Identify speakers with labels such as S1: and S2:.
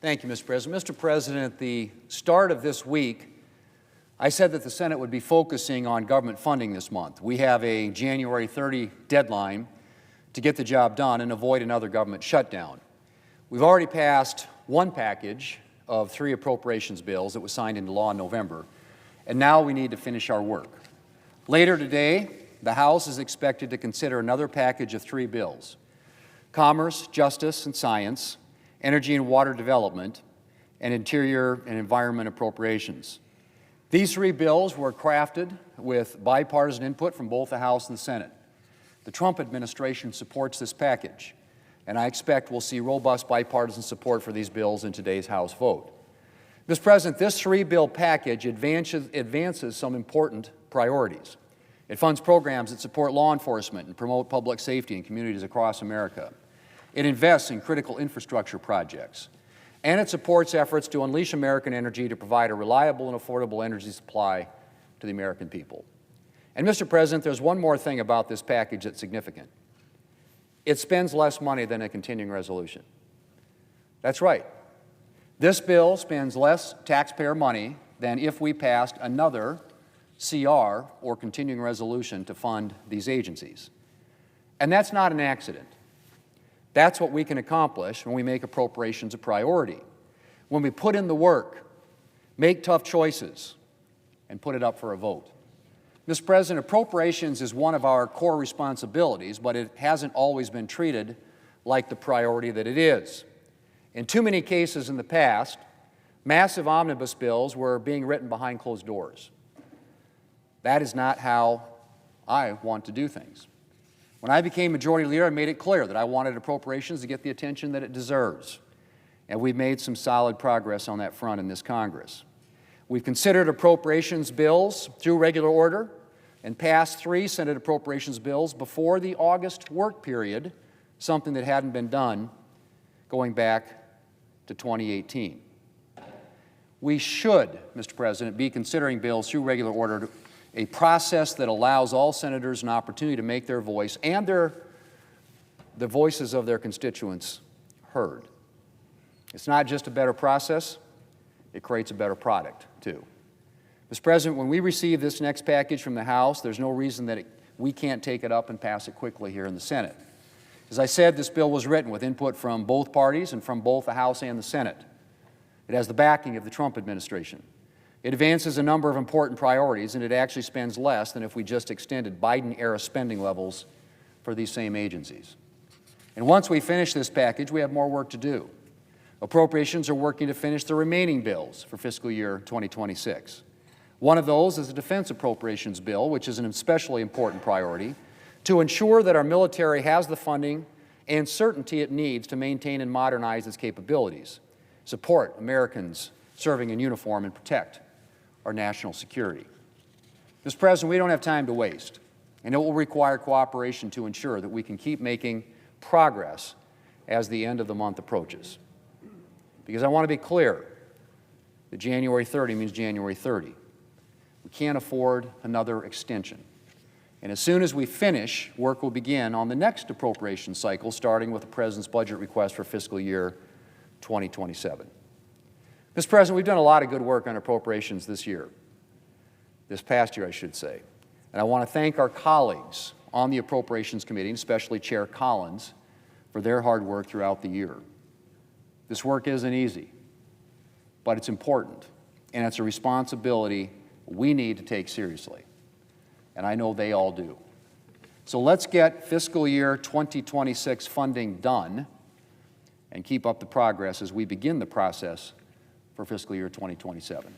S1: Thank you, Mr. President. Mr. President, at the start of this week, I said that the Senate would be focusing on government funding this month. We have a January 30 deadline to get the job done and avoid another government shutdown. We've already passed one package of 3 appropriations bills that was signed into law in November, and now we need to finish our work. Later today, the House is expected to consider another package of 3 bills: Commerce, Justice, and Science, Energy and Water Development, and Interior and Environment Appropriations. These 3 bills were crafted with bipartisan input from both the House and the Senate. The Trump administration supports this package, and I expect we'll see robust bipartisan support for these bills in today's House vote. Mr. President, this 3-bill package advances some important priorities. It funds programs that support law enforcement and promote public safety in communities across America. It invests in critical infrastructure projects, and it supports efforts to unleash American energy to provide a reliable and affordable energy supply to the American people. And, Mr. President, there's one more thing about this package that's significant. It spends less money than a continuing resolution. That's right. This bill spends less taxpayer money than if we passed another CR or continuing resolution to fund these agencies. And that's not an accident. That's what we can accomplish when we make appropriations a priority, when we put in the work, make tough choices, and put it up for a vote. Mr. President, appropriations is one of our core responsibilities, but it hasn't always been treated like the priority that it is. In too many cases in the past, massive omnibus bills were being written behind closed doors. That is not how I want to do things. When I became Majority Leader, I made it clear that I wanted appropriations to get the attention that it deserves. And we've made some solid progress on that front in this Congress. We've considered appropriations bills through regular order and passed 3 Senate appropriations bills before the August work period, something that hadn't been done going back to 2018. We should, Mr. President, be considering bills through regular order, a process that allows all senators an opportunity to make their voice and the voices of their constituents heard. It's not just a better process, it creates a better product, too. Mr. President, when we receive this next package from the House, there's no reason that we can't take it up and pass it quickly here in the Senate. As I said, this bill was written with input from both parties and from both the House and the Senate. It has the backing of the Trump administration. It advances a number of important priorities, and it actually spends less than if we just extended Biden-era spending levels for these same agencies. And once we finish this package, we have more work to do. Appropriations are working to finish the remaining bills for fiscal year 2026. One of those is the defense appropriations bill, which is an especially important priority, to ensure that our military has the funding and certainty it needs to maintain and modernize its capabilities, support Americans serving in uniform, and protect our national security. Mr. President, we don't have time to waste, and it will require cooperation to ensure that we can keep making progress as the end of the month approaches. Because I want to be clear that January 30 means January 30. We can't afford another extension. And as soon as we finish, work will begin on the next appropriation cycle, starting with the President's budget request for fiscal year 2027. Mr. President, we've done a lot of good work on appropriations this past year, I should say. And I want to thank our colleagues on the Appropriations Committee, especially Chair Collins, for their hard work throughout the year. This work isn't easy, but it's important, and it's a responsibility we need to take seriously. And I know they all do. So let's get fiscal year 2026 funding done and keep up the progress as we begin the process for fiscal year 2027.